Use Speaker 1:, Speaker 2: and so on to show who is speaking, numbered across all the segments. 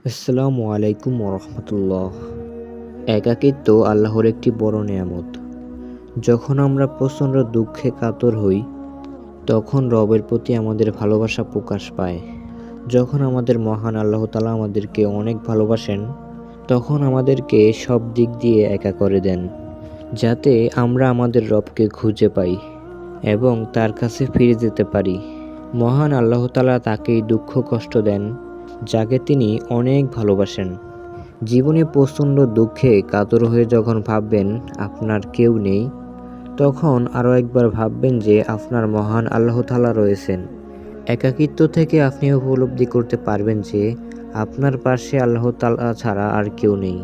Speaker 1: আসসালামু আলাইকুম ওরহমতুল্লাহ। একাকিত্ব আল্লাহর একটি বড় নেয়ামত। যখন আমরা প্রচণ্ড দুঃখে কাতর হই, তখন রবের প্রতি আমাদের ভালোবাসা প্রকাশ পায়। যখন আমাদের মহান আল্লাহ তাআলা আমাদেরকে অনেক ভালোবাসেন, তখন আমাদেরকে সব দিক দিয়ে একা করে দেন, যাতে আমরা আমাদের রবকে খুঁজে পাই এবং তার কাছে ফিরে যেতে পারি। মহান আল্লাহ তাআলা তাকেই দুঃখ কষ্ট দেন যাকে তিনি অনেক ভালোবাসেন। জীবনে প্রচণ্ড দুঃখে কাতর হয়ে যখন ভাববেন আপনার কেউ নেই, তখন আরও একবার ভাববেন যে আপনার মহান আল্লাহ তাআলা রয়েছেন। একাকিত্ব থেকে আপনি উপলব্ধি করতে পারবেন যে আপনার পাশে আল্লাহ তাআলা ছাড়া আর কেউ নেই।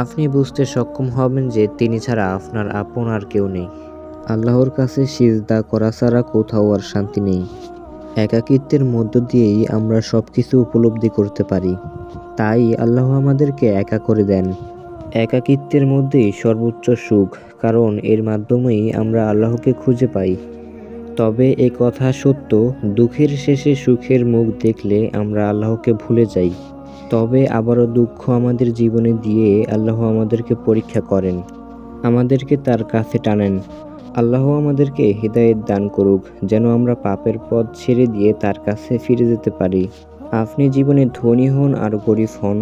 Speaker 1: আপনি বুঝতে সক্ষম হবেন যে তিনি ছাড়া আপনার আপন আর কেউ নেই। আল্লাহর কাছে সিজদা করা ছাড়া কোথাও আর শান্তি নেই। একাকিত্বের মধ্য দিয়েই আমরা সব কিছু উপলব্ধি করতে পারি। তাই আল্লাহ আমাদেরকে একা করে দেন। একাকিত্বের মধ্যেই সর্বোচ্চ সুখ, কারণ এর মাধ্যমেই আমরা আল্লাহকে খুঁজে পাই। তবে এ কথা সত্য, দুঃখের শেষে সুখের মুখ দেখলে আমরা আল্লাহকে ভুলে যাই। তবে আবারও দুঃখ আমাদের জীবনে দিয়ে আল্লাহ আমাদেরকে পরীক্ষা করেন, আমাদেরকে তার কাছে টানেন। আল্লাহ আমাদেরকে হিদায়াত দান করুক, যেন আমরা পাপের পথ ছেড়ে দিয়ে তার কাছে ফিরে যেতে পারি। আপনি জীবনে ধনী হন আর গরিব হন,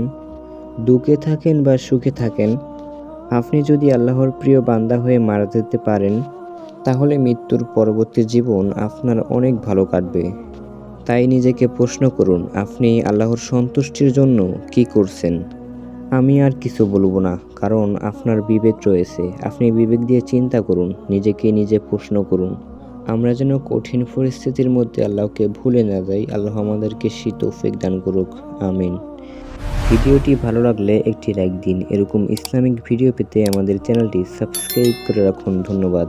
Speaker 1: দুঃখে থাকেন বা সুখে থাকেন, আপনি যদি আল্লাহর প্রিয় বান্দা হয়ে মারা যেতে পারেন, তাহলে মৃত্যুর পরবর্তী জীবন আপনার অনেক ভালো কাটবে। তাই নিজেকে প্রশ্ন করুন, আপনি আল্লাহর সন্তুষ্টির জন্য কি করছেন? আমি আর কিছু বলবো না, কারণ আপনার বিবেক রয়েছে। আপনি বিবেক দিয়ে চিন্তা করুন, নিজেকে নিজে প্রশ্ন করুন। আমরা যেন কঠিন পরিস্থিতির মধ্যে আল্লাহকে ভুলে না যাই। আল্লাহ আমাদেরকে তৌফিক দান করুক, আমিন। ভিডিওটি ভালো লাগলে একটি লাইক দিন। এরকম ইসলামিক ভিডিও পেতে আমাদের চ্যানেলটি সাবস্ক্রাইব করে রাখুন। ধন্যবাদ।